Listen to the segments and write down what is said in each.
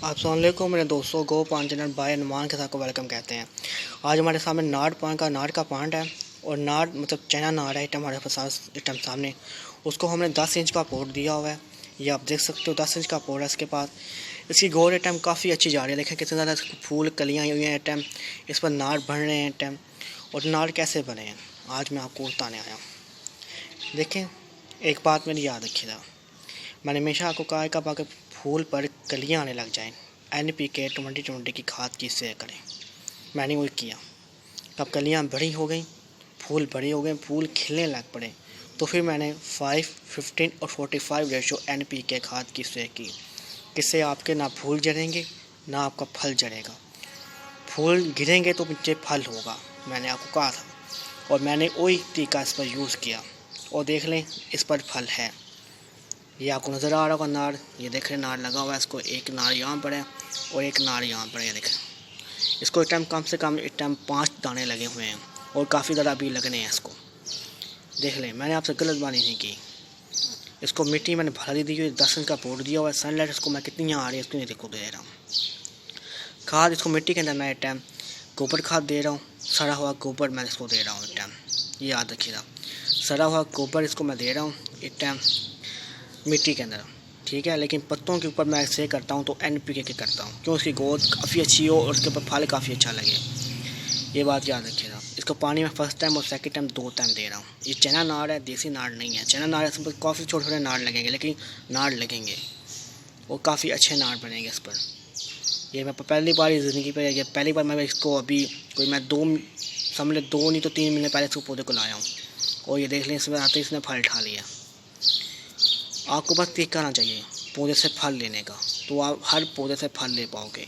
अस्सलाम वालेकुम मेरे दोस्तों, गो पान चैनल बाय अनुमान के साथ को वेलकम कहते हैं। आज हमारे सामने नाड़ का पांड है और नाड़ मतलब चाइना नाड़ है। हमारे पास इस टाइम सामने उसको हमने 10 इंच का पोर्ट दिया हुआ है। ये आप देख सकते हो 10 इंच का पोर्ट है इसके पास। इसकी गोर टाइम काफ़ी अच्छी जा रही है। देखें कितने ज़्यादा फूल कलियाँ हुई हैं टाइम, इस पर नाड़ बढ़ रहे हैं टाइम। और नाड़ कैसे बने हैं आज मैं आपको बताने आया हूँ। देखें, एक बात मेरी याद रखिएगा, मैंने हमेशा आपको कहा है कि अगर फूल पर कलियाँ आने लग जाएं NPK 2020 की खाद की से करें। मैंने वही किया। अब कलियाँ बड़ी हो गई, फूल बड़े हो गए, फूल खिलने लग पड़े, तो फिर मैंने 5, 15 और 45 रेशो NPK खाद की से की। किससे आपके ना फूल झड़ेंगे ना आपका फल झड़ेगा। फूल गिरेंगे तो नीचे फल होगा, मैंने आपको कहा था। और मैंने वही तरीका इस पर यूज़ किया और देख लें इस पर फल है। ये आपको नज़र आ रहा होगा नाड़, ये देख रहे नाड़ लगा हुआ है। इसको एक नाड़ यहाँ पर है और एक नाड़ यहाँ पर है। ये देखें, इसको इस टाइम कम से कम इस टाइम 5 दाने लगे हुए हैं और काफ़ी ज़्यादा अभी लगने हैं इसको। देख लें, मैंने आपसे गलत बात नहीं की। इसको मिट्टी मैंने भरा दी हुई, 10 इंच का पोर्ट दिया हुआ है। सनलाइट इसको मैं कितनी यहाँ आ रही है इसको नहीं देखो दे रहा हूँ। खाद इसको मिट्टी के अंदर मैं इस टाइम गोबर खाद दे रहा हूँ। सड़ा हुआ गोबर मैं इसको दे रहा हूँ इस टाइम, ये याद रखिएगा। सड़ा हुआ गोबर इसको मैं दे रहा हूँ इस टाइम मिट्टी के अंदर, ठीक है। लेकिन पत्तों के ऊपर मैं ऐसे करता हूँ तो NPK के करता हूँ, क्यों उसकी ग्रोथ काफ़ी अच्छी हो और उसके ऊपर फल काफ़ी अच्छा लगे। ये बात याद रखिएगा। इसको पानी में फर्स्ट टाइम और सेकंड टाइम 2 टाइम दे रहा हूँ। ये चाइना नाड़ है, देसी नाड़ नहीं है। चाइना नाड़ है काफ़ी छोटे छोटे नाड़ लगेंगे, लेकिन नाड़ लगेंगे और काफ़ी अच्छे नाड़ बनेंगे इस पर। ये मैं पहली बार ज़िंदगी पर, ये पहली बार मैं इसको अभी कोई मैं 2 समझ ले 2 नहीं तो 3 महीने पहले इसको पौधे को लाया हूँ। और ये देख लें इसमें आते इसने फल उठा लिया। आपको बस तरीका आना चाहिए पौधे से फल लेने का, तो आप हर पौधे से फल ले पाओगे।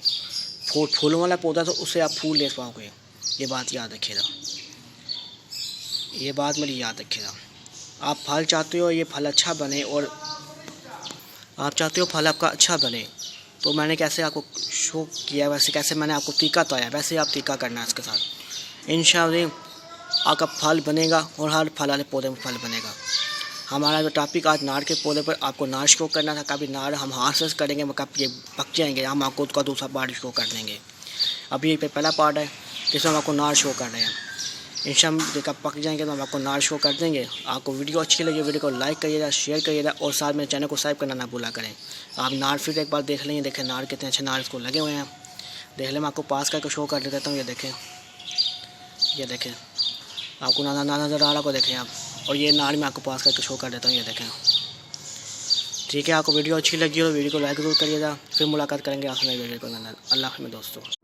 फूलों वाला पौधा तो उससे आप फूल ले पाओगे। ये बात याद रखिएगा, ये बात मेरी याद रखिएगा। आप फल चाहते हो ये फल अच्छा बने और आप चाहते हो फल आपका अच्छा बने, तो मैंने कैसे आपको शो किया वैसे कैसे मैंने आपको टीका तो आया वैसे आप टीका करना है इसके साथ। इंशाअल्लाह आपका फल बनेगा और हर फल वाले पौधे में फल बनेगा। हमारा जो टॉपिक आज नाड़ के पौधे पर आपको नाड़ शो करना था। कभी नाड़ हम हाथ से करेंगे, कब ये पक जाएंगे हम आपको उसका दूसरा पार्ट शो कर देंगे। अभी ये पहला पार्ट है जिसमें हम आपको नाड़ शो कर रहे हैं। इंशाअल्लाह जब पक जाएंगे तो हम आपको नाड़ शो कर देंगे। आपको वीडियो अच्छी लगी वीडियो को लाइक करिएगा, शेयर करिएगा और साथ में चैनल को सब्सक्राइब करना ना भूला करें। आप नाड़ फिर एक बार देख लेंगे। देखें नाड़ कितने अच्छे नाड़ इसको लगे हुए हैं। देख लें, मैं आपको पास करके शो कर देता हूँ। ये देखें, ये देखें, आपको ना नज़र आ रहा को देखें आप। और ये नाड़ में आपको पास करके शो कर देता हूँ। ये देखें, ठीक है। आपको वीडियो अच्छी लगी हो तो वीडियो को लाइक जरूर करिएगा। फिर मुलाकात करेंगे आपसे नई वीडियो को। अल्लाह हाफ़िज़ दोस्तों।